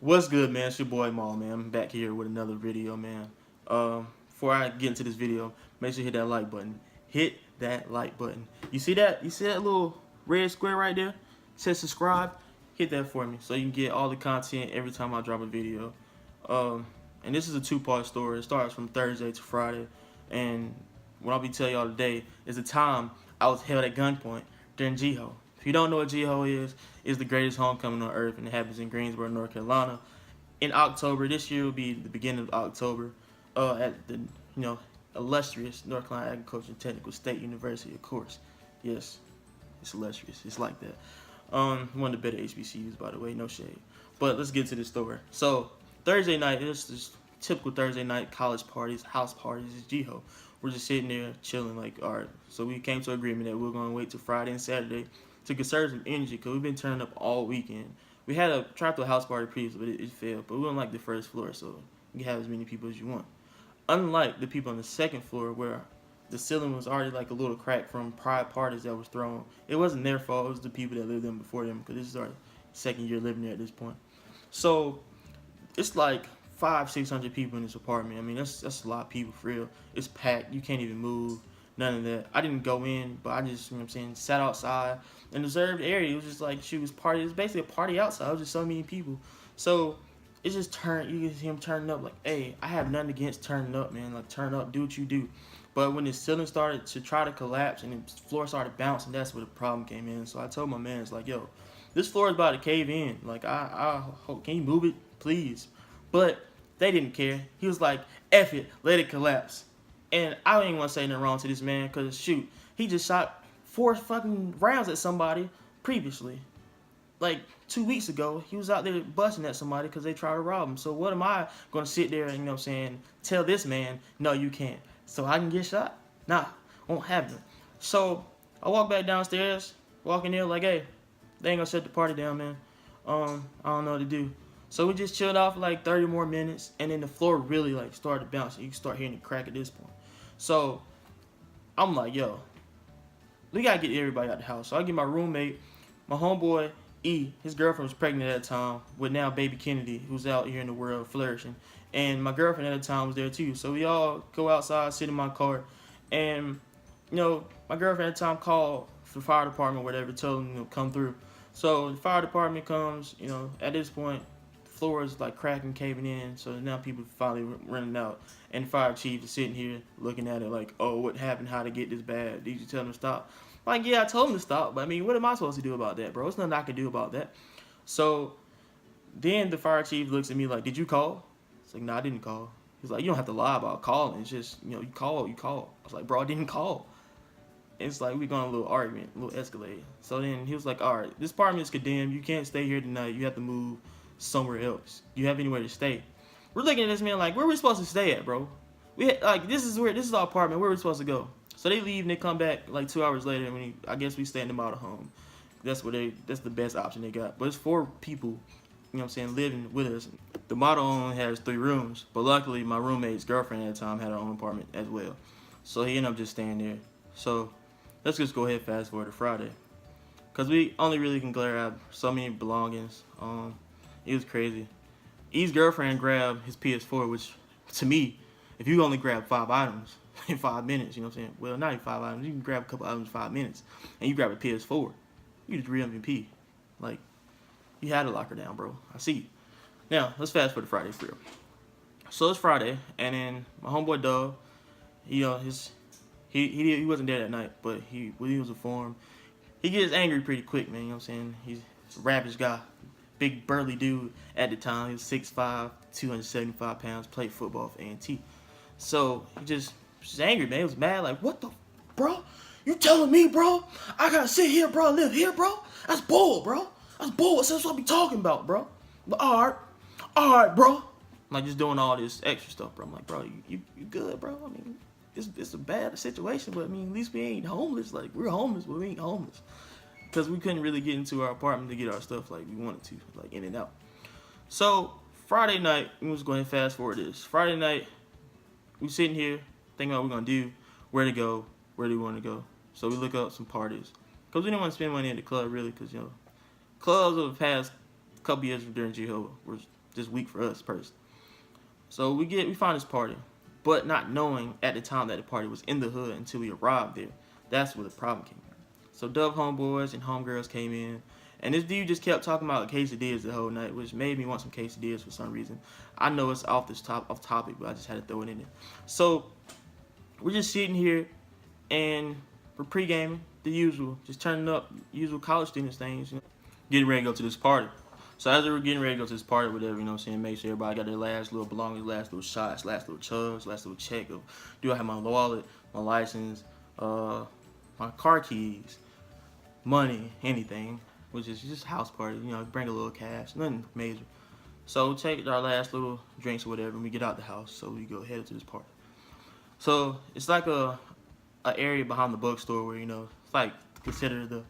What's good, man? It's your boy Maul, man. I'm back here with another video, man. Before I get into this video, make sure you hit that like button. Hit that like button. You see that? You see that little red square right there? It says subscribe. Hit that for me so you can get all the content every time I drop a video. And this is a two-part story. It starts from Thursday to Friday, and what I'll be telling y'all today is the time I was held at gunpoint during GHO. If you don't know what GHO is, it's the greatest homecoming on earth, and it happens in Greensboro, North Carolina. In October, this year will be the beginning of October, at the illustrious North Carolina Agricultural and Technical State University, of course. Yes, it's illustrious. It's like that. One of the better HBCUs, by the way, no shade. But let's get to the story. So Thursday night, it's just typical Thursday night college parties, house parties. It's GHO. We're just sitting there chilling, like, all right. So we came to an agreement that we're going to wait till Friday and Saturday to conserve some energy because we've been turning up all weekend. We had a tried to a house party previously, but it failed. But we were on like the first floor, so you can have as many people as you want. Unlike the people on the second floor, where the ceiling was already like a little crack from prior parties that was thrown. It wasn't their fault. It was the people that lived in before them, because this is our second year living there at this point. So it's like 500-600 people in this apartment. I mean, that's a lot of people for real. It's packed. You can't even move. None of that. I didn't go in, but I just, you know what I'm saying, sat outside in the reserved area. It was just like she was party. It was basically a party outside. It was just so many people. So it just turned. You can see him turning up. Like, hey, I have nothing against turning up, man. Like, turn up, do what you do. But when the ceiling started to try to collapse and the floor started bouncing, that's where the problem came in. So I told my man, it's like, yo, this floor is about to cave in. Like, I hope, can you move it, please? But they didn't care. He was like, F it, let it collapse. And I don't even want to say nothing wrong to this man, because shoot, he just shot 4 fucking rounds at somebody previously. Like 2 weeks ago, he was out there busting at somebody because they tried to rob him. So what am I going to sit there and, you know what I'm saying, tell this man, no, you can't. So I can get shot? Nah, won't happen. So I walk back downstairs, walk in there like, hey, they ain't going to shut the party down, man. I don't know what to do. So we just chilled out for like 30 more minutes, and then the floor really like started bouncing. You can start hearing it crack at this point. So I'm like, yo, we gotta get everybody out the house. So I get my roommate, my homeboy E, his girlfriend was pregnant at the time with now baby Kennedy, who's out here in the world flourishing. And my girlfriend at the time was there too. So we all go outside, sit in my car, and my girlfriend at the time called the fire department, whatever, told them to come through. So the fire department comes, at this point, floor is like cracking, caving in, so now people finally running out, and the fire chief is sitting here looking at it like, oh, what happened, how to get this bad, did you tell him to stop? Like, yeah, I told him to stop, but I mean, what am I supposed to do about that, bro? There's nothing I can do about that. So then the fire chief looks at me like, did you call? It's like, no, I didn't call. He's like, you don't have to lie about calling, it's just, you call. I was like, bro, I didn't call. It's like we got a little argument, a little escalade. So then he was like, all right, this apartment is condemned, you can't stay here tonight, you have to move somewhere else. You have anywhere to stay? We're looking at this man like, where are we supposed to stay at, bro? This is our apartment. Where are we supposed to go? So they leave and they come back like 2 hours later. And I guess we stay in the model home. That's the best option they got. But it's 4 people, living with us. The model only has 3 rooms, but luckily my roommate's girlfriend at the time had her own apartment as well. So he ended up just staying there. So let's just go ahead and fast forward to Friday, because we only really can glare at so many belongings. It was crazy. E's girlfriend grabbed his PS4, which, to me, if you only grab 5 items in 5 minutes, you know what I'm saying? Well, not even 5 items. You can grab a couple items in 5 minutes, and you grab a PS4. You just re-MVP. Like, you had to lock her down, bro. I see you. Now, let's fast forward to Friday for real. So it's Friday, and then my homeboy Dub, he wasn't there that night, but when he was informed, he gets angry pretty quick, man. You know what I'm saying? He's a ravaged guy. Big burly dude at the time. He was 6'5", 275 pounds, played football for A&T. So he just angry, man. He was mad, like, what the, bro? You telling me, bro? I gotta sit here, bro, live here, bro? That's bull, bro. That's bull. That's what I be talking about, bro. But all right, bro. I'm like, just doing all this extra stuff, bro. I'm like, bro, you good, bro? I mean, it's a bad situation, but I mean, at least we ain't homeless. Like, we're homeless, but we ain't homeless. Because we couldn't really get into our apartment to get our stuff like we wanted to, like in and out. So Friday night, we was going to fast forward this. Friday night, we sitting here thinking about what we're going to do, where to go, where do we want to go. So we look up some parties. Because we didn't want to spend money at the club, really, because, clubs over the past A couple years during jail was just weak for us personally. So we find this party, but not knowing at the time that the party was in the hood until we arrived there. That's where the problem came in. So Dove homeboys and homegirls came in, and this dude just kept talking about quesadillas the whole night, which made me want some quesadillas for some reason. I know it's off topic, but I just had to throw it in there. So we're just sitting here, and we're pre-gaming, the usual, just turning up, usual college students things, you know, getting ready to go to this party. So as we were getting ready to go to this party, whatever, you know what I'm saying, make sure everybody got their last little belongings, last little shots, last little chugs, last little check of, do I have my wallet, my license, my car keys, money, anything, which is just a house party, you know, bring a little cash, nothing major. So we take our last little drinks or whatever, and we get out the house, so we go head to this party. So it's like a area behind the bookstore where, you know, it's like considered the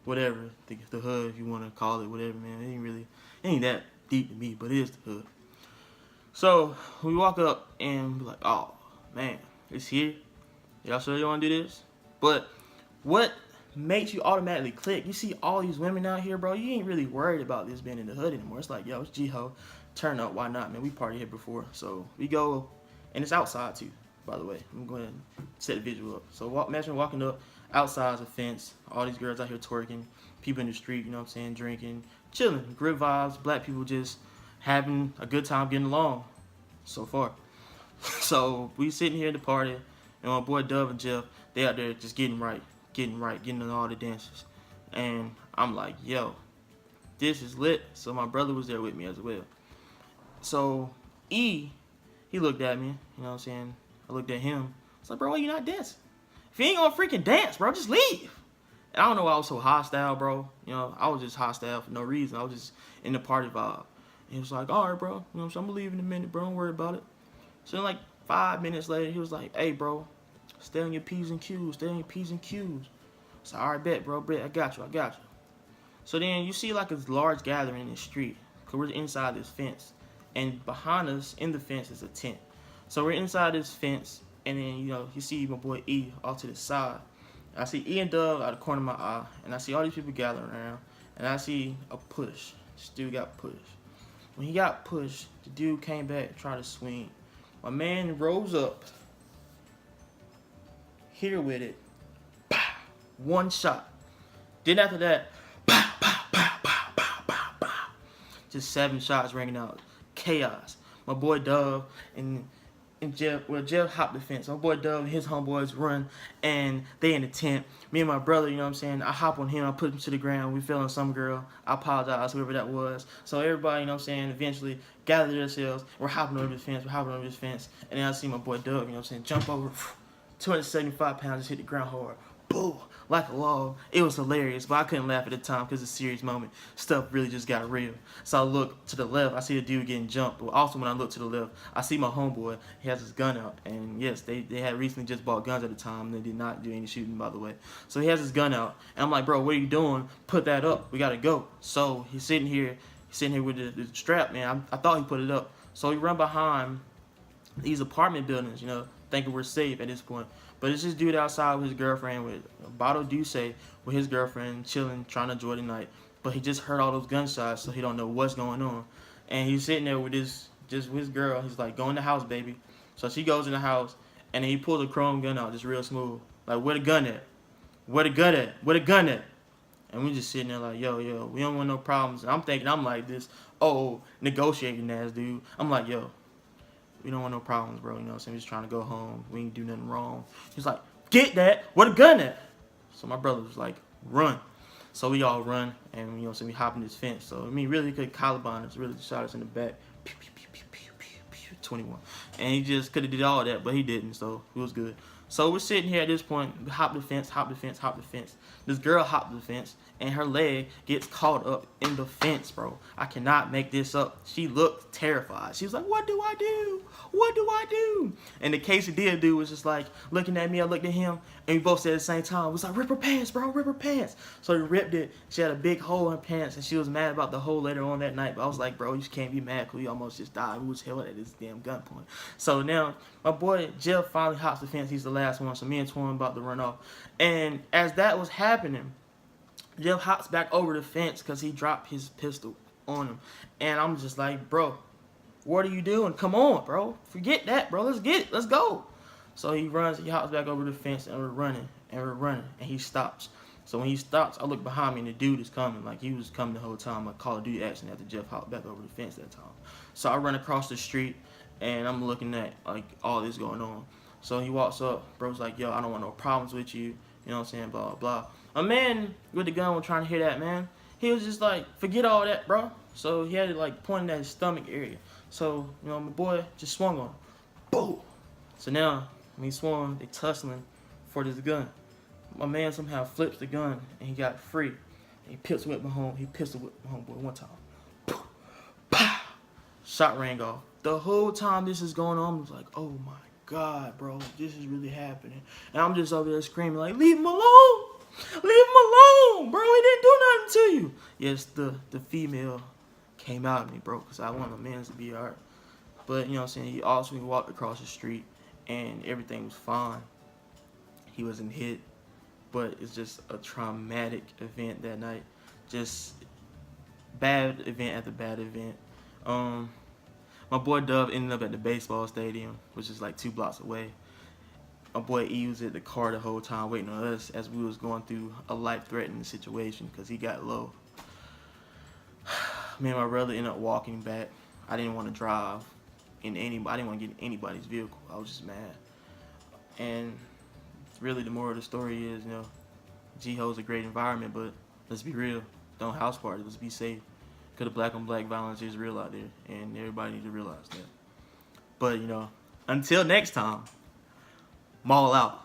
whatever, the hood, if you want to call it, whatever, man. It ain't that deep to me, but it is the hood. So we walk up and be like, oh man, it's here. Y'all sure you want to do this? But what makes you automatically click? You see all these women out here, bro. You ain't really worried about this being in the hood anymore. It's like, yo, it's G-Ho. Turn up, why not, man? We partied here before, so we go, and it's outside too. By the way, I'm going to set the visual up. So imagine walking up outside the fence, all these girls out here twerking, people in the street, you know what I'm saying, drinking, chilling, good vibes, black people just having a good time getting along so far. So we sitting here at the party, and my boy Dove and Jeff, they out there just getting on all the dances. And I'm like, yo, this is lit. So my brother was there with me as well. So he looked at me, you know what I'm saying, I looked at him. I was like, bro, why you not dancing? If you ain't gonna freaking dance, bro, just leave. And I don't know why I was so hostile, bro. You know, I was just hostile for no reason. I was just in the party vibe. And he was like, all right, bro. You know what I'm saying? I'm gonna leave in a minute, bro. Don't worry about it. So then, like 5 minutes later, he was like, hey, bro, stay on your P's and Q's. Stay on your P's and Q's. So, all right, bet, bro. Bet, I got you. So then you see like a large gathering in the street. Because we're inside this fence. And behind us, in the fence, is a tent. So we're inside this fence, and then, you know, you see my boy E off to the side. I see E and Dove out of the corner of my eye, and I see all these people gathering around, and I see a push. This dude got pushed. When he got pushed, the dude came back and tried to swing. My man rose up, here with it, pow, one shot. Then after that, pow, pow, pow, pow, pow, pow, pow. Just 7 shots ringing out. Chaos. My boy Dove and Jeff hopped the fence. My boy Dove and his homeboys run, and they in the tent. Me and my brother, you know what I'm saying, I hop on him, I put him to the ground. We fell on some girl. I apologize, whoever that was. So everybody, you know what I'm saying, eventually gathered themselves. We're hopping over this fence. And then I see my boy Dove, you know what I'm saying, jump over, 275 pounds, just hit the ground hard. Boom, like a log. It was hilarious, but I couldn't laugh at the time because it's a serious moment. Stuff really just got real. So I look to the left, I see a dude getting jumped. But also when I look to the left, I see my homeboy. He has his gun out. And yes, they had recently just bought guns at the time. They did not do any shooting, by the way. So he has his gun out. And I'm like, bro, what are you doing? Put that up. We got to go. So he's sitting here with the strap, man. I thought he put it up. So he run behind these apartment buildings, you know, thinking we're safe at this point. But it's this dude outside with his girlfriend with a bottle of Douce with his girlfriend chilling, trying to enjoy the night. But he just heard all those gunshots, so he don't know what's going on. And he's sitting there with his girl. He's like, go in the house, baby. So she goes in the house, and then he pulls a chrome gun out, just real smooth. Like, where the gun at? Where the gun at? Where the gun at? And we just sitting there like, yo, we don't want no problems. And I'm thinking, I'm like this, negotiating ass dude. I'm like, yo, we don't want no problems, bro. You know what I'm saying? We're just trying to go home. We ain't do nothing wrong. He's like, get that. Where the gun at? So my brother was like, run. So we all run, and you know what I'm saying, we hop in this fence. So, I mean, really could Caliban us, really shot us in the back. Pew, pew, pew, pew, pew, pew, pew, 21. And he just could have did all that, but he didn't, so it was good. So we're sitting here at this point, hop the fence. This girl hopped the fence, and her leg gets caught up in the fence, bro. I cannot make this up. She looked terrified. She was like, what do I do? What do I do? And the quesadilla dude was just like looking at me. I looked at him, and we both said at the same time, it was like, rip her pants, bro, rip her pants. So he ripped it. She had a big hole in her pants, and she was mad about the hole later on that night. But I was like, bro, you can't be mad because we almost just died. We was held at this damn gunpoint. So now my boy Jeff finally hops the fence. He's the last one. So me and Twan about to run off. And as that was happening, Jeff hops back over the fence because he dropped his pistol on him. And I'm just like, bro, what are you doing? Come on, bro. Forget that, bro. Let's get it. Let's go. So he runs, he hops back over the fence, and we're running, and he stops. So when he stops, I look behind me, and the dude is coming. Like, he was coming the whole time. Like Call of Duty action after Jeff hopped back over the fence that time. So I run across the street, and I'm looking at, like, all this going on. So he walks up. Bro's like, yo, I don't want no problems with you. You know what I'm saying? Blah, blah. A man with the gun was trying to hear that, man. He was just like, forget all that, bro. So he had it, like, pointing at his stomach area. So, you know, my boy just swung on him. Boom. So now, when he swung, they tussling for this gun. My man somehow flips the gun, and he got free. And he pistol whipped my homeboy one time. Pow! Shot rang off. The whole time this is going on, I was like, oh my God, bro, this is really happening. And I'm just over there screaming like, leave him alone! Leave him alone, bro, he didn't do nothing to you. Yes, the female came out of me, bro, because I want a man to be alright. But, you know what I'm saying, he also walked across the street, and everything was fine. He wasn't hit, but it's just a traumatic event that night. Just bad event after bad event. My boy Dove ended up at the baseball stadium, which is like 2 blocks away. My boy E was at the car the whole time waiting on us as we was going through a life-threatening situation because he got low. Me and my brother ended up walking back. I didn't want to drive I didn't want to get in anybody's vehicle. I was just mad. And really the moral of the story is, you know, G-Ho's a great environment, but let's be real. Don't house party. Let's be safe. Because the black on black violence is real out there, and everybody needs to realize that. But, you know, until next time, Maul out.